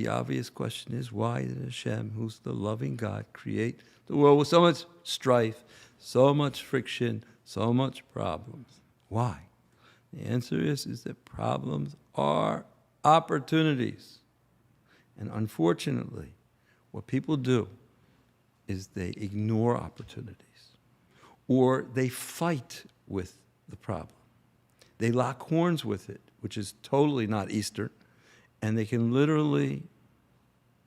The obvious question is, why did Hashem, who's the loving God, create the world with so much strife, so much friction, so much problems? Why? The answer is that problems are opportunities. And unfortunately, what people do is they ignore opportunities, or they fight with the problem. They lock horns with it, which is totally not Eastern, and they can literally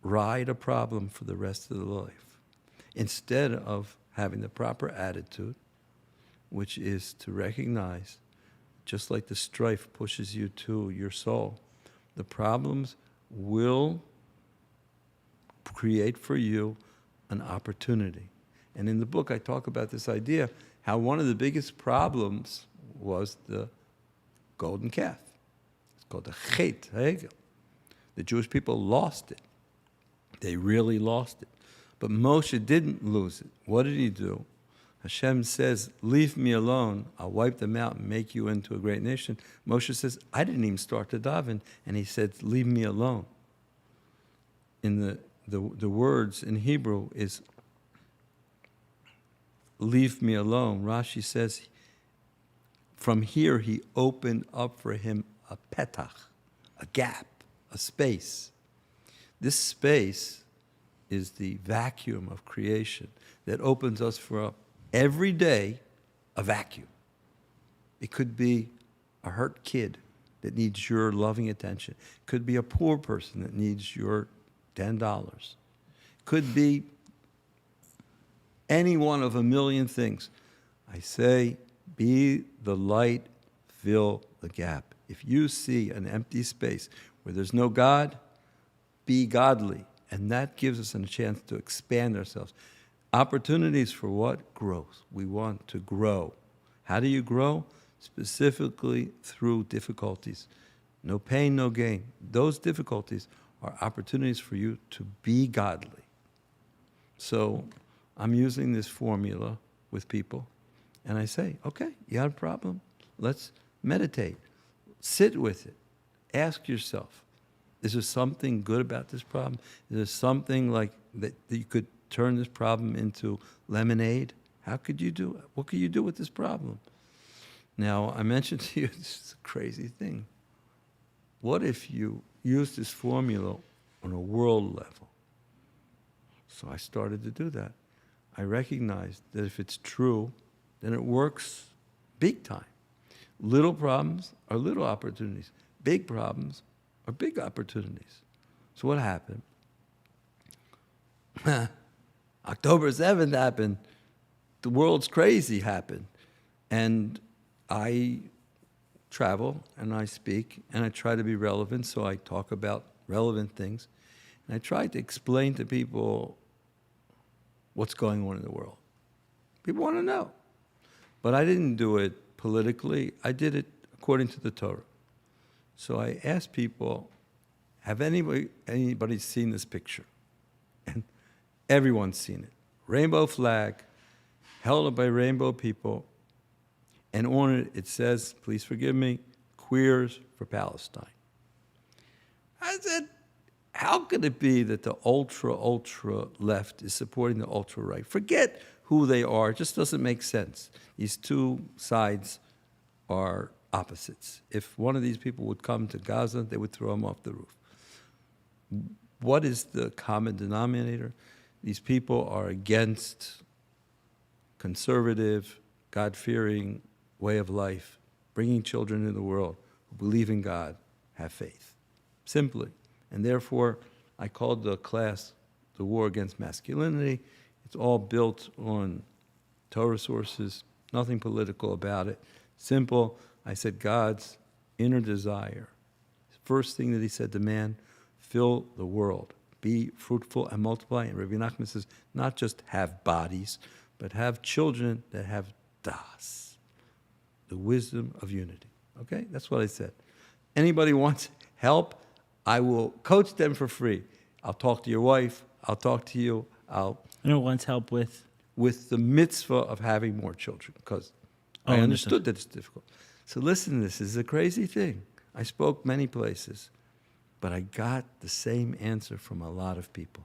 ride a problem for the rest of their life, instead of having the proper attitude, which is to recognize, just like the strife pushes you to your soul, the problems will create for you an opportunity. And in the book, I talk about this idea, how one of the biggest problems was the golden calf. It's called the Chet Hegel. The Jewish people lost it. They really lost it. But Moshe didn't lose it. What did he do? Hashem says, leave me alone. I'll wipe them out and make you into a great nation. Moshe says, I didn't even start to daven. And he said, leave me alone. In the words in Hebrew is, leave me alone. Rashi says, from here he opened up for him a petach, a gap, a space. This space is the vacuum of creation that opens us for every day a vacuum. It could be a hurt kid that needs your loving attention. It could be a poor person that needs your $10. It could be any one of a million things. I say, be the light, fill the gap. If you see an empty space where there's no God, be godly. And that gives us a chance to expand ourselves. Opportunities for what? Growth. We want to grow. How do you grow? Specifically through difficulties. No pain, no gain. Those difficulties are opportunities for you to be godly. So I'm using this formula with people, and I say, okay, you have a problem? Let's meditate. Sit with it. Ask yourself, is there something good about this problem? Is there something like that you could turn this problem into lemonade? How could you do it? What could you do with this problem? Now, I mentioned to you, this is a crazy thing. What if you use this formula on a world level? So I started to do that. I recognized that if it's true, then it works big time. Little problems are little opportunities. Big problems are big opportunities. So what happened? October 7th happened. The world's crazy happened. And I travel and I speak and I try to be relevant, so I talk about relevant things. And I try to explain to people what's going on in the world. People want to know. But I didn't do it politically. I did it according to the Torah. So I asked people, have anybody seen this picture? And everyone's seen it. Rainbow flag, held up by rainbow people, and on it, it says, please forgive me, Queers for Palestine. I said, how could it be that the ultra left is supporting the ultra right? Forget who they are. It just doesn't make sense. These two sides are opposites. If one of these people would come to Gaza, they would throw him off the roof. What is the common denominator? These people are against conservative, God-fearing way of life, bringing children into the world who believe in God, have faith, simply. And therefore, I called the class The War Against Masculinity. It's all built on Torah sources, nothing political about it. Simple. I said, God's inner desire. First thing that he said to man, fill the world. Be fruitful and multiply. And Rabbi Nachman says, not just have bodies, but have children that have das, the wisdom of unity. Okay? That's what I said. Anybody wants help, I will coach them for free. I'll talk to your wife. I'll talk to you. Anyone wants help with? With the mitzvah of having more children, because I understood that it's difficult. So listen to this. This is a crazy thing. I spoke many places. But I got the same answer from a lot of people.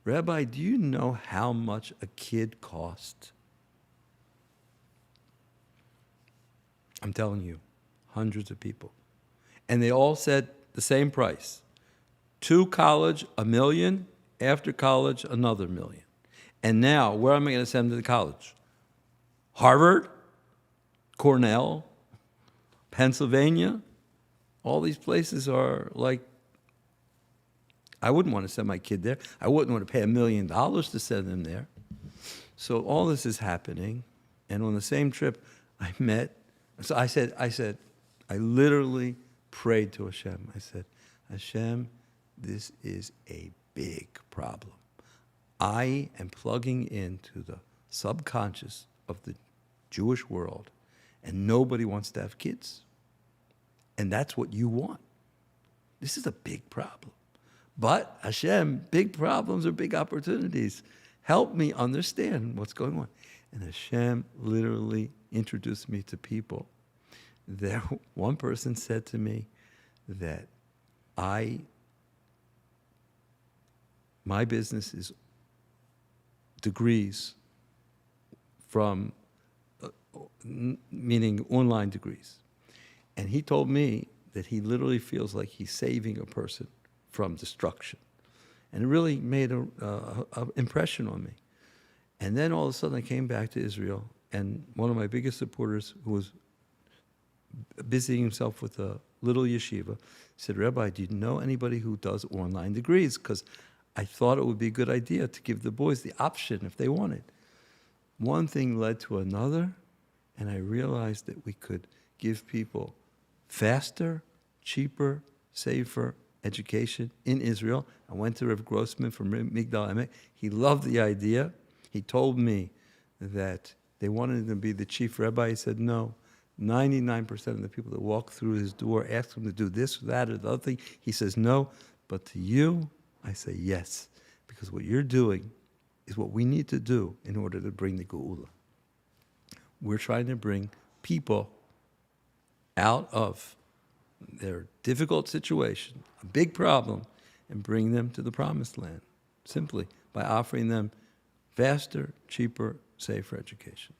Rabbi, do you know how much a kid costs? I'm telling you, hundreds of people. And they all said the same price. To college, $1 million. After college, another $1 million. And now, where am I going to send them to college? Harvard? Cornell? Pennsylvania? All these places are like, I wouldn't want to send my kid there. I wouldn't want to pay $1 million to send them there. So all this is happening. And on the same trip, I met, so I literally prayed to Hashem. I said, Hashem, this is a big problem. I am plugging into the subconscious of the Jewish world, and nobody wants to have kids. And that's what you want. This is a big problem. But Hashem, big problems are big opportunities. Help me understand what's going on. And Hashem literally introduced me to people. There, one person said to me that my business is degrees from, meaning online degrees. And he told me that he literally feels like he's saving a person from destruction. And it really made an impression on me. And then all of a sudden I came back to Israel, and one of my biggest supporters, who was busying himself with a little yeshiva, said, Rabbi, do you know anybody who does online degrees? Because I thought it would be a good idea to give the boys the option if they wanted. One thing led to another, and I realized that we could give people faster, cheaper, safer education in Israel. I went to Rav Grossman from Migdal Emek. He loved the idea. He told me that they wanted him to be the chief rabbi. He said, no, 99% of the people that walk through his door ask him to do this, that, or the other thing. He says, no, but to you, I say yes, because what you're doing is what we need to do in order to bring the Geula. We're trying to bring people out of their difficult situation, a big problem, and bring them to the promised land, simply by offering them faster, cheaper, safer education.